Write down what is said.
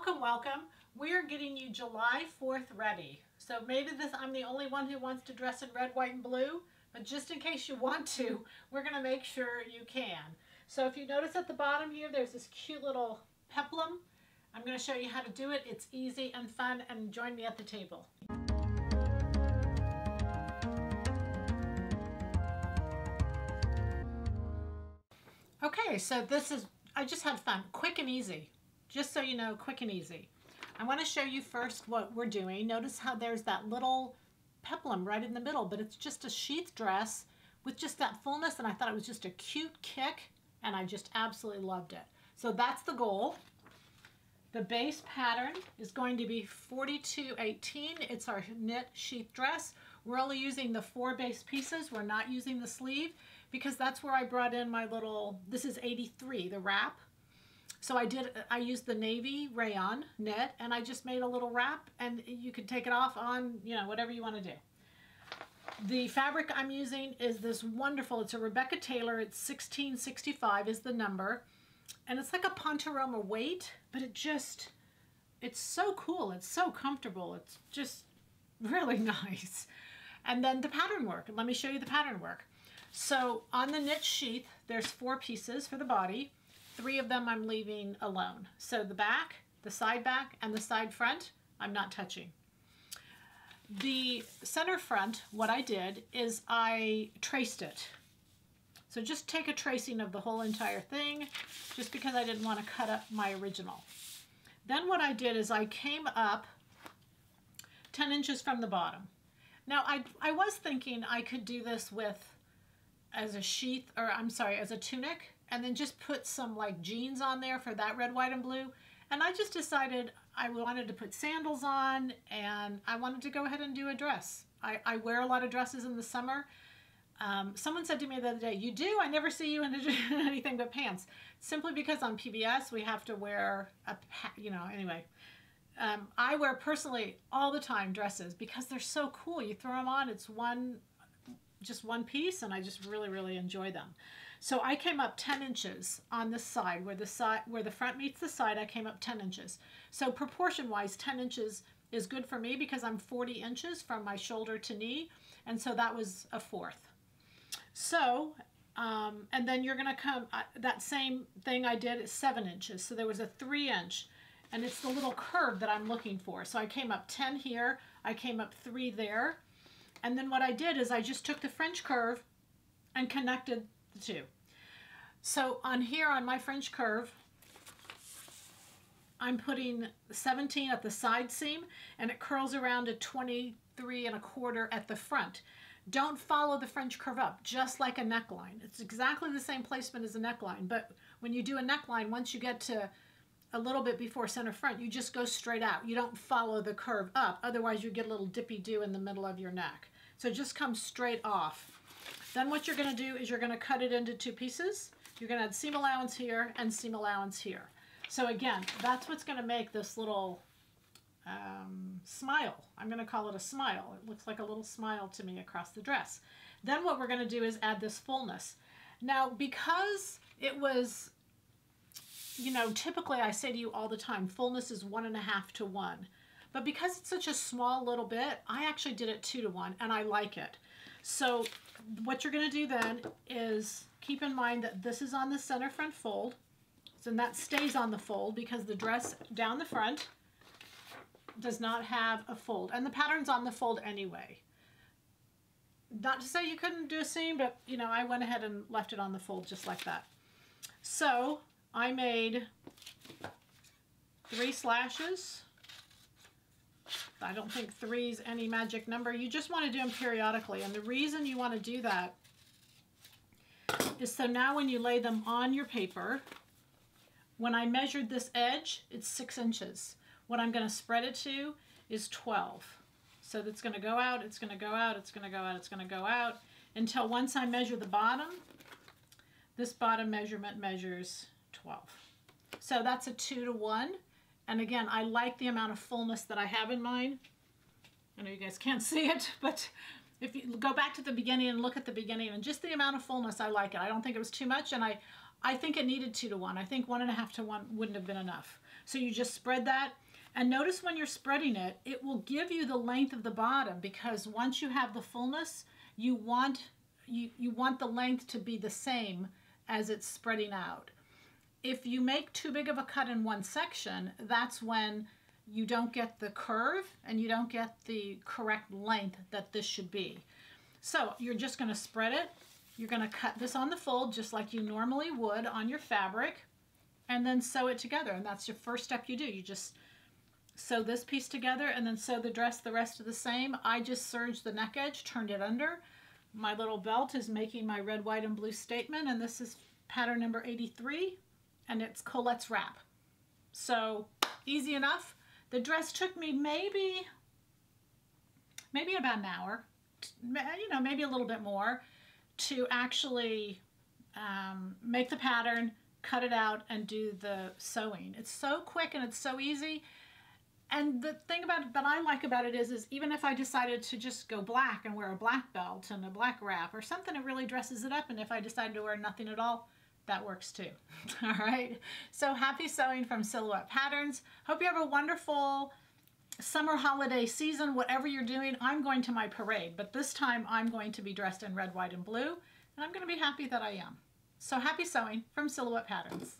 Welcome, welcome. We're getting you July 4th ready. So maybe I'm the only one who wants to dress in red, white, and blue, but just in case you want to, we're going to make sure you can. So if you notice at the bottom here, there's this cute little peplum. I'm going to show you how to do it. It's easy and fun, and join me at the table. Okay, so I just had fun, quick and easy. Just so you know, quick and easy. I want to show you first what we're doing. Notice how there's that little peplum right in the middle, but it's just a sheath dress with just that fullness, and I thought it was just a cute kick, and I just absolutely loved it. So that's the goal. The base pattern is going to be 4218. It's our knit sheath dress. We're only using the 4 base pieces. We're not using the sleeve because that's where I brought in my little, this is 83, the wrap. So I used the navy rayon knit, and I just made a little wrap, and you can take it off on, whatever you want to do. The fabric I'm using is this wonderful, it's a Rebecca Taylor, it's 1665 is the number, and it's like a Pontoroma weight, but it's so cool, it's so comfortable, it's just really nice. And then the pattern work, let me show you the pattern work. So on the knit sheath, there's 4 pieces for the body. 3 of them I'm leaving alone. So the back, the side back, and the side front, I'm not touching. The center front, what I did is I traced it. So just take a tracing of the whole entire thing, just because I didn't want to cut up my original. Then what I did is I came up 10 inches from the bottom. Now I was thinking I could do this as a tunic, and then just put some like jeans on there for that red, white, and blue. And I just decided I wanted to put sandals on, and I wanted to go ahead and do a dress. I wear a lot of dresses in the summer. Someone said to me the other day, "You do? I never see you in anything but pants." Simply because on PBS we have to wear anyway. I wear personally all the time dresses because they're so cool. You throw them on, it's just one piece, and I just really, really enjoy them. So I came up 10 inches on this side, where the front meets the side, I came up 10 inches. So proportion wise, 10 inches is good for me because I'm 40 inches from my shoulder to knee, and so that was a 1/4. So, and then you're gonna come, that same thing I did is 7 inches. So there was a 3 inch, and it's the little curve that I'm looking for. So I came up 10 here, I came up 3 there. And then what I did is I just took the French curve and connected the 2. So on here on my French curve, I'm putting 17 at the side seam, and it curls around to 23¼ at the front. Don't follow the French curve up, just like a neckline. It's exactly the same placement as a neckline, but when you do a neckline, once you get to a little bit before center front, you just go straight out. You don't follow the curve up, otherwise you get a little dippy-do in the middle of your neck. So just come straight off. Then what you're going to do is you're going to cut it into 2 pieces. You're going to add seam allowance here and seam allowance here. So again, that's what's going to make this little smile. I'm going to call it a smile. It looks like a little smile to me across the dress. Then what we're going to do is add this fullness. Now, because it was, typically I say to you all the time, fullness is 1.5 to 1. But because it's such a small little bit, I actually did it 2 to 1, and I like it. So what you're going to do then is keep in mind that this is on the center front fold, and that stays on the fold because the dress down the front does not have a fold, and the pattern's on the fold anyway. Not to say you couldn't do a seam, but I went ahead and left it on the fold just like that. So I made 3 slashes. I don't think 3 is any magic number. You just want to do them periodically, and the reason you want to do that is so now when you lay them on your paper, when I measured this edge, it's 6 inches. What I'm going to spread it to is 12. So that's going to go out, it's going to go out, it's going to go out, it's going to go out, until once I measure the bottom, this bottom measurement measures 12. So that's a 2 to 1. And again, I like the amount of fullness that I have in mine. I know you guys can't see it, but if you go back to the beginning and look at the beginning and just the amount of fullness, I like it. I don't think it was too much, and I I think it needed 2 to 1. I think 1.5 to 1 wouldn't have been enough. So you just spread that. And notice when you're spreading it, it will give you the length of the bottom, because once you have the fullness, you want the length to be the same as it's spreading out. If you make too big of a cut in one section, that's when you don't get the curve and you don't get the correct length that this should be. So you're just going to spread it. You're going to cut this on the fold just like you normally would on your fabric, and then sew it together. And that's your first step you do. You just sew this piece together and then sew the dress the rest of the same. I just serged the neck edge, turned it under. My little belt is making my red, white, and blue statement, and this is pattern number 83, and it's Colette's wrap. So easy enough. The dress took me maybe about an hour, you know, maybe a little bit more, to actually make the pattern, cut it out, and do the sewing. It's so quick and it's so easy. And the thing that I like about it is even if I decided to just go black and wear a black belt and a black wrap or something, it really dresses it up. And if I decided to wear nothing at all, that works too. All right. So happy sewing from Silhouette Patterns. Hope you have a wonderful summer holiday season, whatever you're doing. I'm going to my parade, but this time I'm going to be dressed in red, white, and blue, and I'm going to be happy that I am. So happy sewing from Silhouette Patterns.